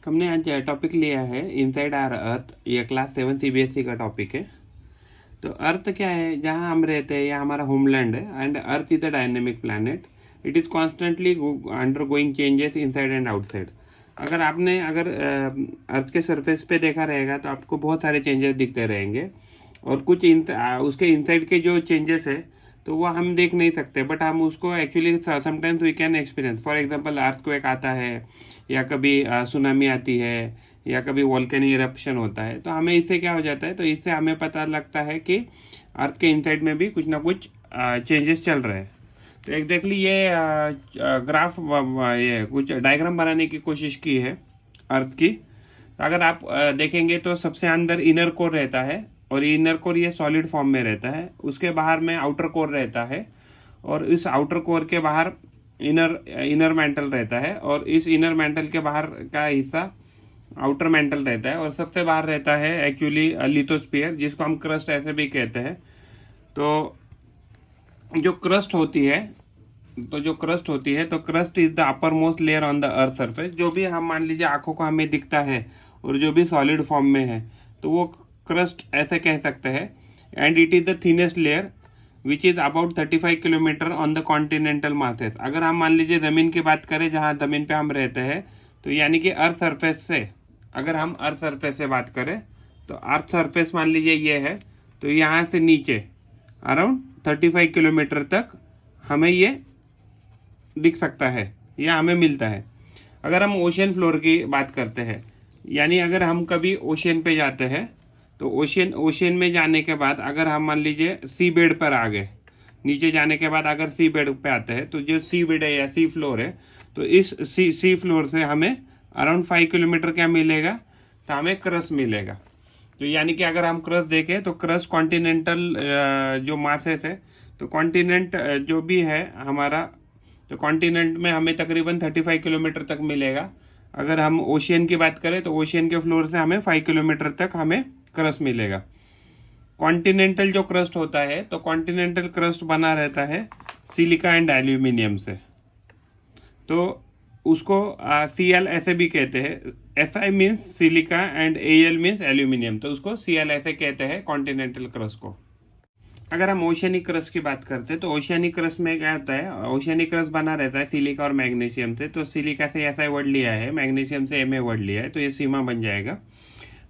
हमने आज टॉपिक लिया है इनसाइड आवर अर्थ। ये क्लास 7 सीबीएसई का टॉपिक है। तो अर्थ क्या है, जहाँ हम रहते हैं, यह हमारा होमलैंड है। And earth is a dynamic planet. It is constantly under going changes inside and outside. अगर अर्थ के सरफेस पे देखा रहेगा तो आपको बहुत सारे चेंजेस दिखते रहेंगे, और कुछ उसके इनसाइड के जो चेंजेस है तो वो हम देख नहीं सकते, बट हम उसको actually sometimes we can experience. For example earthquake आता है, या कभी सुनामी आती है, या कभी वोल्केनिक इरप्शन होता है, तो हमें इससे क्या हो जाता है, तो इससे हमें पता लगता है कि अर्थ के इनसाइड में भी कुछ ना कुछ चेंजेस चल रहे हैं। तो एग्जैक्टली ये ग्राफ ये कुछ डायग्राम बनाने की कोशिश की है अर्थ की। तो अगर आप देखेंगे तो सबसे अंदर इनर कोर रहता है, और इनर कोर ये सॉलिड फॉर्म में रहता है। उसके बाहर में आउटर कोर रहता है, और इस आउटर कोर के बाहर इनर मेंटल रहता है, और इस इनर मेंटल के बाहर का हिस्सा आउटर मेंटल रहता है, और सबसे बाहर रहता है एक्चुअली लिथोस्फीयर, जिसको हम क्रस्ट ऐसे भी कहते हैं। तो जो क्रस्ट होती है तो crust is the upper most layer on the earth surface. जो भी हम मान लीजिए आंखों को हमें दिखता है और जो भी सॉलिड फॉर्म में है, तो वो क्रस्ट ऐसे कह सकते हैं। And it is the thinnest layer which is about 35 kilometre on the continental masses. अगर हम मान लीजिए ज़मीन की बात करें, जहाँ ज़मीन पे हम रहते हैं, तो यानी कि अर्थ सरफेस से, अगर हम अर्थ सरफेस से बात करें तो अर्थ सरफेस मान लीजिए ये है, तो यहाँ से नीचे अराउंड 35 किलोमीटर तक हमें ये दिख सकता है या हमें मिलता है। अगर हम ओशियन फ्लोर की बात करते हैं, यानी अगर हम कभी ओशियन पे जाते हैं, तो ओशियन में जाने के बाद अगर हम मान लीजिए सी बेड पर आ गए, नीचे जाने के बाद अगर सी बेड पे आते हैं, तो जो सी बेड है या सी फ्लोर है, तो इस सी फ्लोर से हमें अराउंड 5 किलोमीटर क्या मिलेगा, तो हमें क्रस्ट मिलेगा। तो यानी कि अगर हम क्रस्ट देखें तो क्रस्ट कॉन्टिनेंटल जो मासेस है, तो कॉन्टिनेंट जो भी है हमारा, तो कॉन्टिनेंट में हमें तकरीबन 35 किलोमीटर तक मिलेगा। अगर हम ओशियन की बात करें तो ओशियन के फ्लोर से हमें 5 किलोमीटर तक हमें क्रस्ट मिलेगा। कॉन्टिनेंटल जो क्रस्ट होता है, तो कॉन्टिनेंटल क्रस्ट बना रहता है सिलिका एंड एल्यूमिनियम से। तो उसको Cl ऐसे भी कहते हैं। Si means silica and Al means aluminium, तो उसको Cl ऐसे कहते हैं कॉन्टिनेंटल क्रस्ट को। अगर हम ओशियनिक क्रस्ट की बात करते हैं, तो ओशियनिक क्रस्ट में क्या होता है, ओशियनिक क्रस्ट बना रहता है सिलिका और मैग्नीशियम से। तो सिलिका से ऐसा वर्ड लिया है, मैग्नीशियम से Ma वर्ड लिया है, तो ये सीमा बन जाएगा।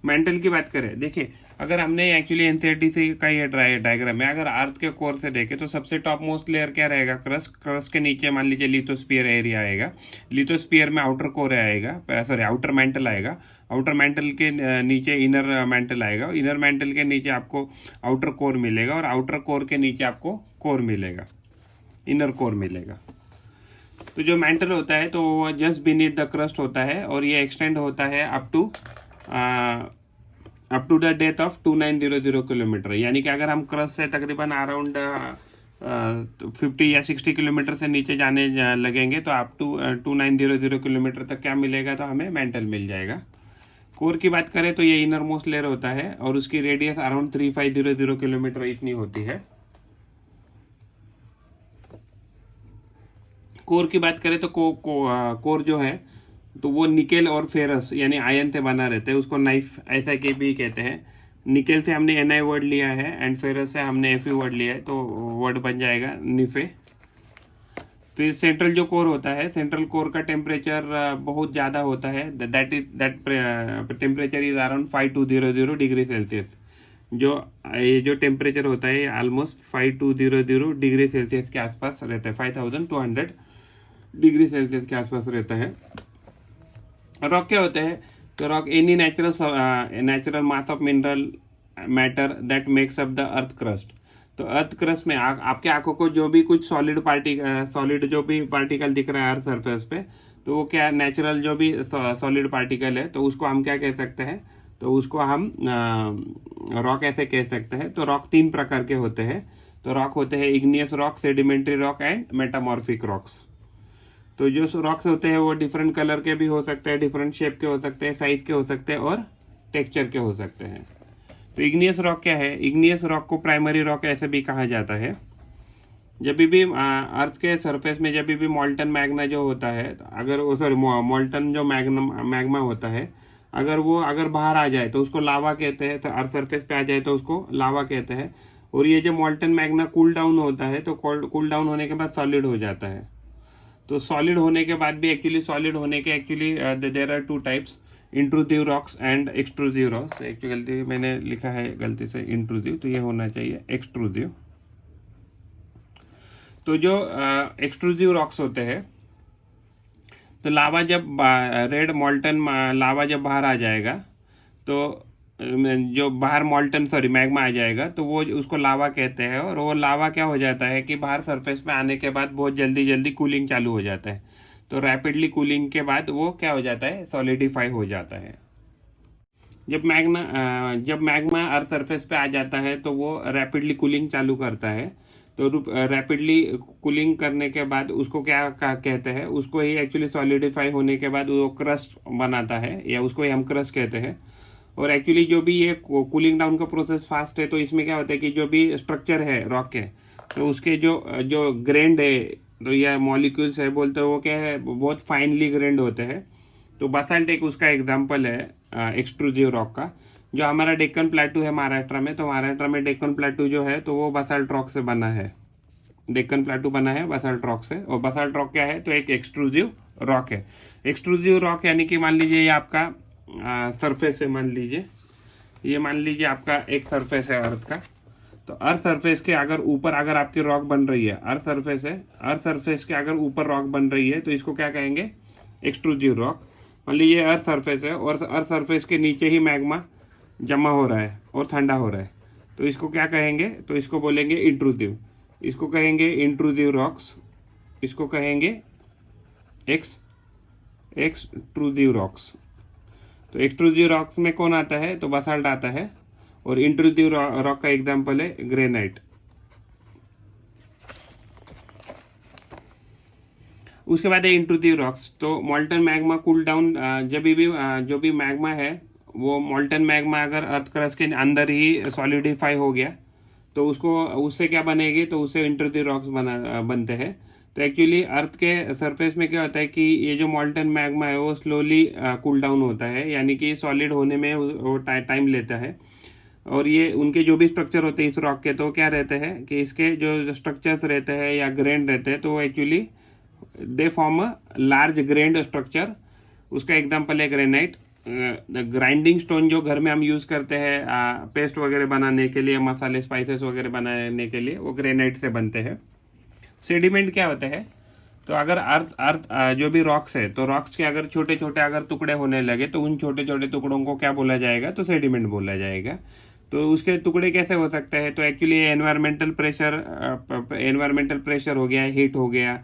मेंटल की बात करें, देखिए अगर हमने एक्चुअली एनसीईआरटी से का ये डायग्राम है, अगर अर्थ के कोर से देखें तो सबसे टॉप मोस्ट लेयर क्या रहेगा, क्रस्ट के नीचे मान लीजिए लिथोस्फीयर एरिया आएगा। लिथोस्फीयर में आउटर कोर आएगा, सॉरी आउटर मेंटल आएगा। आउटर मेंटल के नीचे इनर मेंटल आएगा, इनर मेंटल के नीचे आपको आउटर कोर मिलेगा, और आउटर कोर के नीचे आपको कोर मिलेगा, इनर कोर मिलेगा। तो जो मेंटल होता है तो वो जस्ट बीनीथ द क्रस्ट होता है, और ये एक्सटेंड होता है up to the depth of 2900 kilometre. यानी कि अगर हम क्रस्ट से तकरीबन अराउंड 50 या 60 किलोमीटर से नीचे जाने लगेंगे, तो अप टू 2900 किलोमीटर तक क्या मिलेगा, तो हमें मेंटल मिल जाएगा। कोर की बात करें तो ये इनर मोस्ट लेयर होता है, और उसकी रेडियस अराउंड 3500 किलोमीटर इतनी होती है। कोर की बात करें तो कोर जो है, तो वो निकेल और फेरस यानी आयन से बना रहता है। उसको नाइफ ऐसा के भी कहते हैं। निकेल से हमने Na वर्ड लिया है, एंड फेरस से हमने Fe वर्ड लिया है, तो वर्ड बन जाएगा निफे। फिर सेंट्रल जो कोर होता है, सेंट्रल कोर का टेम्परेचर बहुत ज़्यादा होता है। That temperature is around 5200 degree Celsius. ये जो टेम्परेचर होता है ऑलमोस्ट 5200 डिग्री सेल्सियस के आसपास रहता है, 5200 डिग्री सेल्सियस के आसपास रहता है। रॉक क्या होते हैं, तो rock any natural mass of mineral matter that makes up the earth crust. तो अर्थ क्रस्ट में आपके आंखों को जो भी कुछ सॉलिड जो भी पार्टिकल दिख रहा है अर्थ सरफेस पे, तो वो क्या नेचुरल जो भी सॉलिड पार्टिकल है, तो उसको हम क्या कह सकते हैं, तो उसको हम रॉक ऐसे कह सकते हैं। तो रॉक 3 प्रकार के होते हैं। तो रॉक होते हैं igneous rock, sedimentary rock and metamorphic rocks. तो जो रॉक्स होते हैं वो डिफरेंट कलर के भी हो सकते हैं, डिफरेंट शेप के हो सकते हैं, साइज के हो सकते हैं, और टेक्सचर के हो सकते हैं। तो इग्नियस रॉक क्या है, इग्नियस रॉक को प्राइमरी रॉक ऐसे भी कहा जाता है। जब भी अर्थ के सरफेस में जब भी मॉल्टन मैग्ना जो होता है, अगर वो सॉरी मॉल्टन जो मैग्मा होता है, अगर बाहर आ जाए तो उसको लावा कहते हैं, तो अर्थ सरफेस पे आ जाए तो उसको लावा कहते हैं। और ये जो मॉल्टन मैग्ना कूल डाउन होता है, तो कूल डाउन होने के बाद सॉलिड हो जाता है। तो सॉलिड होने के बाद भी एक्चुअली सॉलिड होने के actually there are two types, intrusive rocks and extrusive rocks. Actually गलती मैंने लिखा है गलती से इंट्रूसिव, तो ये होना चाहिए एक्सट्रूसिव। तो जो एक्सट्रूसिव रॉक्स होते हैं, तो लावा जब रेड मॉल्टन लावा जब बाहर आ जाएगा, तो जो बाहर मॉल्टन सॉरी मैग्मा आ जाएगा, तो वो उसको लावा कहते हैं। और वो लावा क्या हो जाता है कि बाहर सरफेस पे आने के बाद बहुत जल्दी जल्दी कूलिंग चालू हो जाता है। तो रैपिडली कूलिंग के बाद वो क्या हो जाता है, सॉलिडिफाई हो जाता है। जब मैग्मा अर्थ सरफेस पे आ जाता है तो वो रैपिडली कूलिंग चालू करता है। तो रैपिडली कूलिंग करने के बाद उसको क्या कहते हैं, उसको ही एक्चुअली सॉलिडिफाई होने के बाद वो क्रस्ट बनाता है, या उसको ही हम क्रस्ट कहते हैं। और एक्चुअली जो भी ये कूलिंग डाउन का प्रोसेस फास्ट है, तो इसमें क्या होता है कि जो भी स्ट्रक्चर है रॉक के, तो उसके जो ग्रेन्ड है, तो या मॉलिक्यूल्स है बोलते हैं, वो क्या है, बहुत फाइनली ग्रेन्ड होते हैं। तो बासाल्ट एक उसका एग्जाम्पल है एक्सट्रूसिव रॉक का। जो हमारा डेक्कन प्लेटू है महाराष्ट्र में, तो महाराष्ट्र में डेक्कन प्लेटू जो है तो वो बासाल्ट रॉक से बना है। डेक्कन प्लेटू बना है बासाल्ट रॉक से। और बासाल्ट रॉक क्या है, तो एक एक्सट्रूसिव रॉक है। एक्सट्रूसिव रॉक यानी कि मान लीजिए ये आपका सरफेस है, मान लीजिए आपका एक सरफेस है अर्थ का। तो अर्थ सरफेस के अगर ऊपर अगर आपकी रॉक बन रही है, अर्थ सरफेस है, अर्थ सरफेस के अगर ऊपर रॉक बन रही है, तो इसको क्या कहेंगे, एक्सट्रूसिव रॉक। मान लीजिए अर्थ सरफेस है और अर्थ सरफेस के नीचे ही मैग्मा जमा हो रहा है और ठंडा हो रहा है, तो इसको क्या कहेंगे, तो इसको बोलेंगे इंट्रूसिव। इसको कहेंगे इंट्रूसिव रॉक्स, इसको कहेंगे एक्सट्रूसिव रॉक्स। तो एक्सट्रूसिव रॉक्स में कौन आता है, तो बासाल्ट आता है। और इंट्रूसिव रॉक का एग्जाम्पल है ग्रेनाइट। उसके बाद है इंट्रूसिव रॉक्स। तो मॉल्टन मैग्मा कूल डाउन, जब भी जो भी मैग्मा है, वो मॉल्टन मैग्मा अगर अर्थ क्रस्ट के अंदर ही सॉलिडिफाई हो गया, तो उससे क्या बनेगी, तो उससे इंट्रूसिव रॉक्स बनते हैं। तो एक्चुअली अर्थ के सरफेस में क्या होता है कि ये जो मॉल्टन मैग्मा है वो स्लोली कूल डाउन होता है, यानी कि सॉलिड होने में वो टाइम लेता है। और ये उनके जो भी स्ट्रक्चर होते हैं इस रॉक के, तो क्या रहते हैं कि इसके जो स्ट्रक्चर्स रहते हैं या ग्रेन रहते हैं, तो actually they form a large grand structure. उसका एग्जांपल है ग्रेनाइट। ग्राइंडिंग स्टोन जो घर में हम यूज़ करते हैं पेस्ट वगैरह बनाने के लिए, मसाले स्पाइसेस वगैरह बनाने के लिए, वो ग्रेनाइट से बनते हैं। सेडिमेंट क्या होते हैं, तो अगर अर्थ जो भी रॉक्स है, तो रॉक्स के अगर छोटे छोटे अगर टुकड़े होने लगे, तो उन छोटे छोटे टुकड़ों को क्या बोला जाएगा, तो सेडिमेंट बोला जाएगा। तो उसके टुकड़े कैसे हो सकते हैं, तो एक्चुअली एनवायरमेंटल प्रेशर हो गया, हीट हो गया,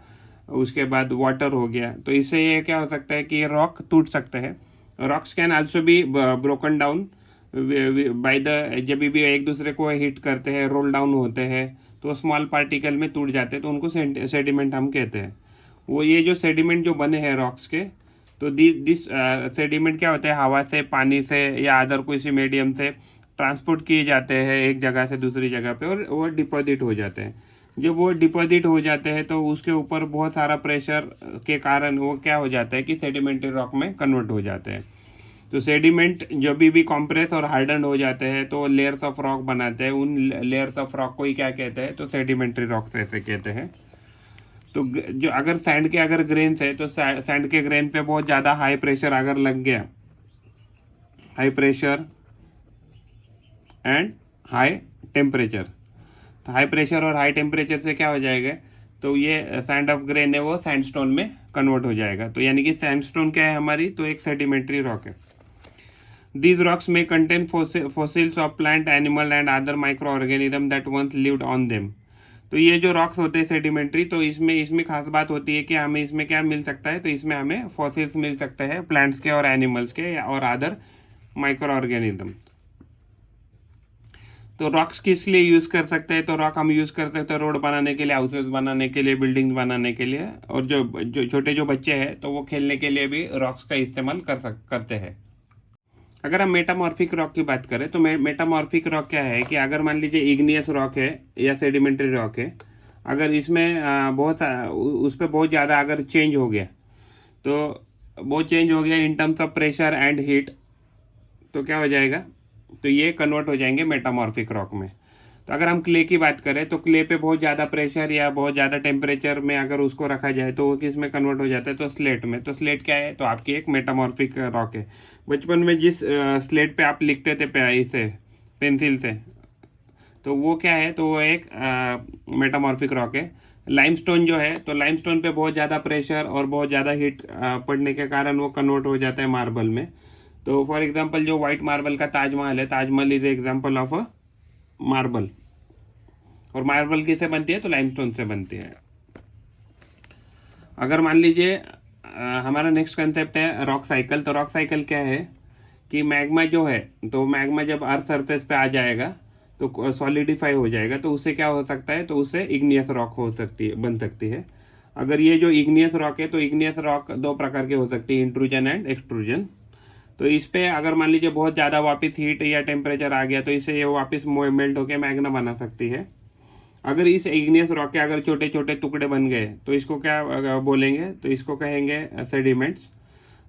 उसके बाद वाटर हो गया, तो इससे ये क्या हो सकता है कि ये रॉक टूट सकते हैं। Rocks can also be broken down by the, जब भी एक दूसरे को हिट करते हैं, रोल डाउन होते हैं, तो स्मॉल पार्टिकल में टूट जाते हैं, तो उनको सेडिमेंट हम कहते हैं। वो ये जो सेडिमेंट जो बने हैं रॉक्स के, तो दिस सेडिमेंट क्या होते हैं, हवा से, पानी से या अदर कोई मीडियम से ट्रांसपोर्ट किए जाते हैं एक जगह से दूसरी जगह पे, और वो डिपॉजिट हो जाते हैं। जब वो डिपॉजिट हो जाते हैं, तो उसके ऊपर बहुत सारा प्रेशर के कारण वो क्या हो जाता है कि सेडिमेंट्री रॉक में कन्वर्ट हो जाते हैं। तो सेडिमेंट जब भी कॉम्प्रेस और हार्डन हो जाते हैं, तो लेयर्स ऑफ रॉक बनाते हैं। उन लेयर्स ऑफ रॉक को ही क्या कहते हैं, तो सेडिमेंट्री रॉक्स ऐसे कहते हैं। तो जो अगर सैंड के अगर ग्रेन्स है, तो सैंड के ग्रेन पे बहुत ज़्यादा हाई प्रेशर अगर लग गया, high pressure and high temperature, तो हाई प्रेशर और हाई टेम्परेचर से क्या हो जाएगा, तो ये सैंड ऑफ ग्रेन है वो सैंडस्टोन में कन्वर्ट हो जाएगा। तो यानी कि सैंडस्टोन क्या है हमारी, तो एक सेडिमेंट्री रॉक है। These rocks may contain fossils of plant, animal and other microorganisms that once lived on them. तो ये जो रॉक्स होते हैं सेडिमेंट्री, तो इसमें खास बात होती है कि हमें इसमें क्या मिल सकता है, तो इसमें हमें फॉसिल्स मिल सकते हैं प्लांट्स के और एनिमल्स के और अदर माइक्रो ऑर्गेनिज्म। तो रॉक्स किस लिए यूज़ कर सकते हैं, तो रॉक हम यूज़ कर सकते हैं रोड बनाने के लिए, हाउसेस बनाने के लिए, बिल्डिंग बनाने के लिए, और जो छोटे जो बच्चे हैं तो वो खेलने के लिए भी रॉक्स का इस्तेमाल करते हैं। अगर हम मेटामॉर्फिक रॉक की बात करें, तो मेटामॉर्फिक रॉक क्या है कि अगर मान लीजिए इग्नियस रॉक है या सेडिमेंट्री रॉक है, अगर इसमें उस पर बहुत ज़्यादा अगर चेंज हो गया, तो बहुत चेंज हो गया in terms of pressure and heat, तो क्या हो जाएगा, तो ये कन्वर्ट हो जाएंगे मेटामॉर्फिक रॉक में। तो अगर हम क्ले की बात करें तो क्ले पे बहुत ज़्यादा प्रेशर या बहुत ज़्यादा टेम्परेचर में अगर उसको रखा जाए तो वो किस में कन्वर्ट हो जाता है, तो स्लेट में। तो स्लेट क्या है, तो आपकी एक मेटामॉर्फिक रॉक है। बचपन में जिस स्लेट पे आप लिखते थे इसे पेंसिल से, तो वो क्या है, तो वो एक मेटामॉर्फिक रॉक है। लाइमस्टोन जो है, तो लाइमस्टोन पे बहुत ज़्यादा प्रेशर और बहुत ज़्यादा हीट पड़ने के कारण वो कन्वर्ट हो जाता है मार्बल में। तो फॉर एग्जांपल जो वाइट मार्बल का ताजमहल है, Taj Mahal is example of a marble. और मार्बल किससे बनती है, तो लाइमस्टोन से बनती है। अगर मान लीजिए हमारा नेक्स्ट कंसेप्ट है रॉक साइकिल। तो रॉक साइकिल क्या है कि मैग्मा जो है, तो मैग्मा जब अर्थ सरफेस पे आ जाएगा तो सॉलिडिफाई हो जाएगा, तो उससे क्या हो सकता है, तो उससे इग्नियस रॉक हो सकती है, बन सकती है। अगर ये जो इग्नियस रॉक है, तो इग्नियस रॉक दो प्रकार के हो सकती है, इंट्रूजन एंड एक्सट्रूजन। तो इस पे अगर मान लीजिए बहुत ज़्यादा वापस हीट या टेम्परेचर आ गया, तो इससे ये वापस मेल्ट होकर मैग्ना बना सकती है। अगर इस इग्नियस रॉक के अगर छोटे छोटे टुकड़े बन गए तो इसको क्या बोलेंगे, तो इसको कहेंगे सेडिमेंट्स।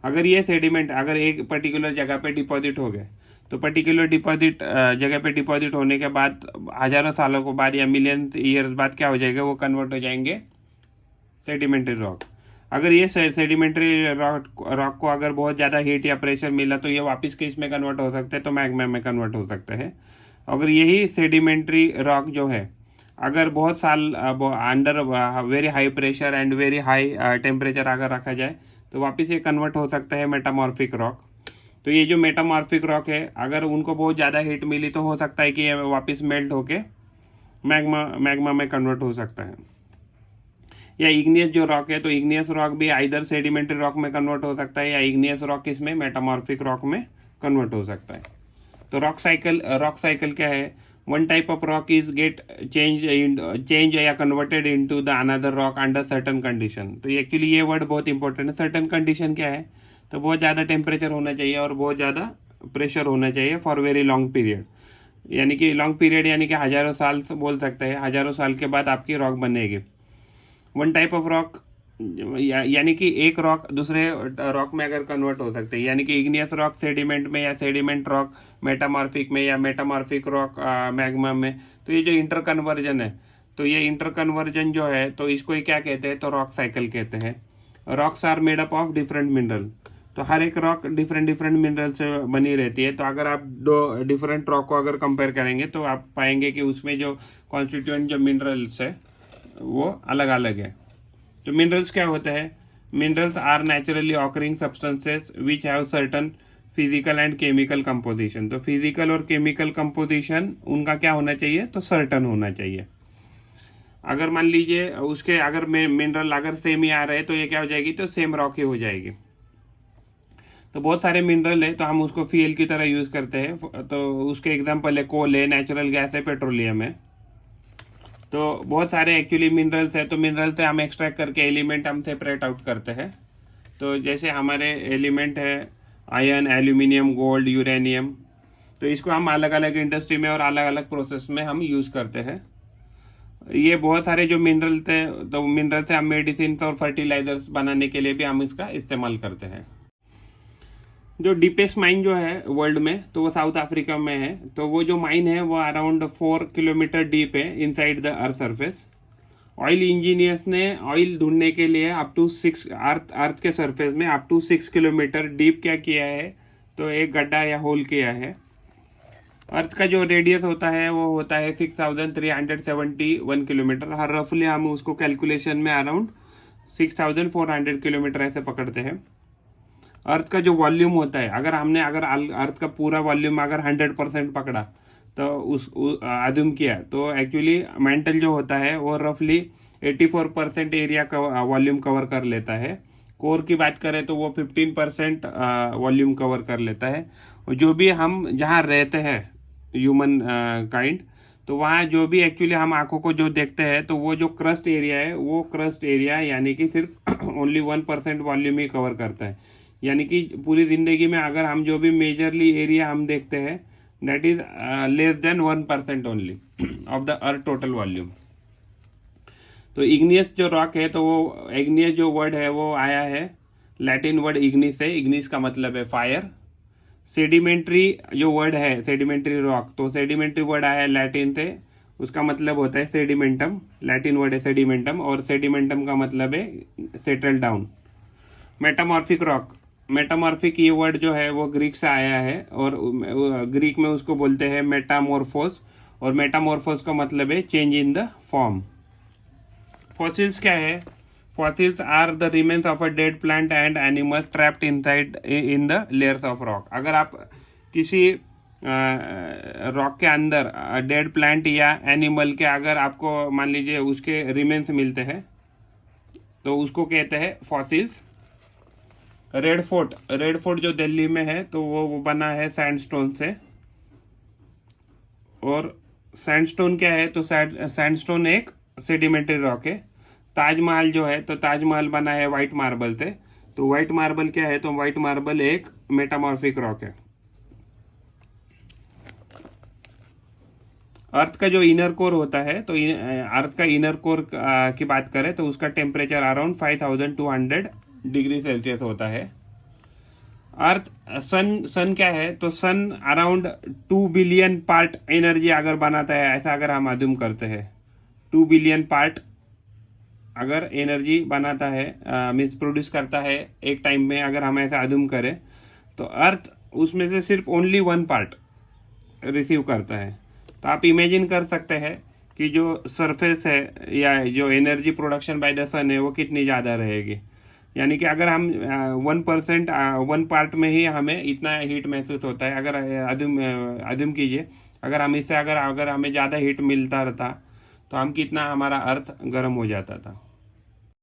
अगर ये सेडिमेंट अगर एक पर्टिकुलर जगह पे डिपॉजिट हो गए, तो पर्टिकुलर डिपॉजिट जगह पे डिपॉजिट होने के बाद हज़ारों सालों को बाद या मिलियन ईयर्स बाद क्या हो जाएगा, वो कन्वर्ट हो जाएंगे सेडिमेंट्री रॉक। अगर ये सेडिमेंट्री रॉक को अगर बहुत ज़्यादा हीट या प्रेशर मिला तो ये वापस किस में कन्वर्ट हो सकते हैं, तो मैग्मा में कन्वर्ट हो सकते हैं। अगर यही सेडिमेंट्री रॉक जो है अगर बहुत साल under very high pressure and very high temperature अगर रखा जाए तो वापस ये कन्वर्ट हो सकता है मेटामॉर्फिक रॉक। तो ये जो मेटामॉर्फिक रॉक है, अगर उनको बहुत ज़्यादा हीट मिली तो हो सकता है कि ये वापस मेल्ट होके मैग्मा में कन्वर्ट हो सकता है। या इग्नियस जो रॉक है, तो इग्नियस रॉक भी आइदर सेडिमेंट्री रॉक में कन्वर्ट हो सकता है या इग्नियस रॉक इसमें मेटामॉर्फिक रॉक में कन्वर्ट हो सकता है। तो रॉक साइकिल क्या है, one type of rock is get change या converted into the another rock under certain condition. तो एक्चुअली ये वर्ड बहुत इंपॉर्टेंट है। सर्टन कंडीशन क्या है, तो बहुत ज़्यादा टेम्परेचर होना चाहिए और बहुत ज़्यादा प्रेशर होना चाहिए फॉर वेरी लॉन्ग पीरियड, यानी कि लॉन्ग पीरियड यानी कि हज़ारों साल से बोल सकते हैं, हज़ारों साल के बाद आपकी रॉक बनेगी। वन टाइप ऑफ रॉक यानी कि एक रॉक दूसरे रॉक में अगर कन्वर्ट हो सकते हैं, यानी कि इग्नियस रॉक सेडिमेंट में या सेडिमेंट रॉक मेटामॉर्फिक में या मेटामॉर्फिक रॉक मैग्मा में। तो ये जो इंटर कन्वर्जन है, तो ये इंटर कन्वर्जन जो है तो इसको ही क्या कहते हैं, तो रॉक साइकिल कहते हैं। Rocks are made up of different mineral. तो हर एक रॉक डिफरेंट मिनरल से बनी रहती है। तो अगर आप दो डिफरेंट रॉक को अगर कंपेयर करेंगे तो आप पाएंगे कि उसमें जो कॉन्स्टिट्यूएंट जो मिनरल्स है वो अलग अलग है। तो मिनरल्स क्या होते हैं, minerals are naturally occurring substances which have certain physical and chemical composition. तो फिजिकल और केमिकल कंपोजिशन उनका क्या होना चाहिए, तो सर्टन होना चाहिए। अगर मान लीजिए उसके अगर मिनरल अगर सेम ही आ रहे तो ये क्या हो जाएगी, तो सेम रॉक ही हो जाएगी। तो बहुत सारे मिनरल है तो हम उसको फ्यूल की तरह यूज़ करते हैं। तो उसके एग्जांपल है कोल है, नेचुरल गैस है, पेट्रोलियम है। तो बहुत सारे एक्चुअली मिनरल्स है, तो मिनरल से हम एक्सट्रैक्ट करके एलिमेंट हम सेपरेट आउट करते हैं। तो जैसे हमारे एलिमेंट है आयरन, एल्यूमिनियम, गोल्ड, यूरेनियम। तो इसको हम अलग अलग इंडस्ट्री में और अलग अलग प्रोसेस में हम यूज़ करते हैं। ये बहुत सारे जो मिनरल थे, तो मिनरल से हम मेडिसिन और फर्टिलाइजर्स बनाने के लिए भी हम इसका इस्तेमाल करते हैं। जो डीपेस्ट माइन जो है वर्ल्ड में, तो वो साउथ अफ्रीका में है। तो वो जो माइन है वो अराउंड 4 किलोमीटर डीप है inside the earth surface. Oil engineers ने ऑयल ढूंढने के लिए अप टू 6 अर्थ के सरफेस में अप टू 6 किलोमीटर डीप क्या किया है, तो एक गड्ढा या होल किया है। अर्थ का जो रेडियस होता है वो होता है 6371 किलोमीटर। हर रफली हम उसको कैलकुलेशन में अराउंड 6400 किलोमीटर ऐसे पकड़ते हैं। अर्थ का जो वॉल्यूम होता है, अगर अर्थ का पूरा वॉल्यूम अगर 100% पकड़ा तो अज्यूम किया, तो एक्चुअली मेंटल जो होता है वो रफली 84% एरिया का वॉल्यूम कवर कर लेता है। कोर की बात करें तो वो 15% वॉल्यूम कवर कर लेता है। और जो भी हम जहाँ रहते हैं ह्यूमन काइंड, तो वहाँ जो भी एक्चुअली हम आंखों को जो देखते हैं, तो वो जो क्रस्ट एरिया है वो क्रस्ट एरिया यानी कि सिर्फ ओनली 1% वॉल्यूम ही कवर करता है। यानी कि पूरी ज़िंदगी में अगर हम जो भी मेजरली एरिया हम देखते हैं that is less than 1% only of the earth total volume. तो इग्नियस जो रॉक है, तो वो इग्नियस जो वर्ड है वो आया है लैटिन वर्ड इग्निस है, इग्निस का मतलब है फायर। सेडिमेंट्री जो वर्ड है सेडिमेंट्री रॉक, तो सेडिमेंट्री वर्ड आया है लैटिन से, उसका मतलब होता है सेडिमेंटम, लैटिन वर्ड है सेडिमेंटम, और सेडिमेंटम का मतलब है settle down. Metamorphic rock, metamorphic ये वर्ड जो है वो ग्रीक से आया है, और ग्रीक में उसको बोलते हैं मेटामॉर्फोस, और मेटामॉर्फोस का मतलब है change in the form. Fossils क्या है? Fossils are the remains of a dead plant and animal trapped inside in the layers of rock. अगर आप किसी रॉक के अंदर डेड प्लांट या एनिमल के अगर आपको मान लीजिए उसके रिमेन्स मिलते हैं तो उसको कहते हैं fossils. Red fort, red fort जो दिल्ली में है तो वो बना है सैंडस्टोन से, और सैंडस्टोन क्या है? तो सैंडस्टोन एक सेडिमेंट्री रॉक है। ताजमहल जो है तो ताजमहल बना है वाइट मार्बल से, तो वाइट मार्बल क्या है? तो वाइट मार्बल एक मेटामॉर्फिक रॉक है। अर्थ का जो इनर कोर होता है, तो अर्थ का इनर कोर की बात करें तो उसका टेम्परेचर अराउंड 5200 डिग्री सेल्सियस होता है। अर्थ सन क्या है? तो सन अराउंड 2 बिलियन पार्ट एनर्जी अगर बनाता है, ऐसा अगर हम अज्यूम करते हैं, 2 बिलियन पार्ट अगर एनर्जी बनाता है, मीन्स प्रोड्यूस करता है एक टाइम में, अगर हम ऐसा अज्यूम करें, तो अर्थ उसमें से सिर्फ ओनली 1 पार्ट रिसीव करता है। तो आप इमेजिन कर सकते हैं कि जो सरफेस है या जो एनर्जी प्रोडक्शन बाय द सन है वो कितनी ज़्यादा रहेगी। यानी कि अगर हम 1% 1 पार्ट में ही हमें इतना हीट महसूस होता है, अगर अदुम कीजिए अगर हम इससे अगर हमें ज़्यादा हीट मिलता रहता तो हम कितना हमारा अर्थ गर्म हो जाता था।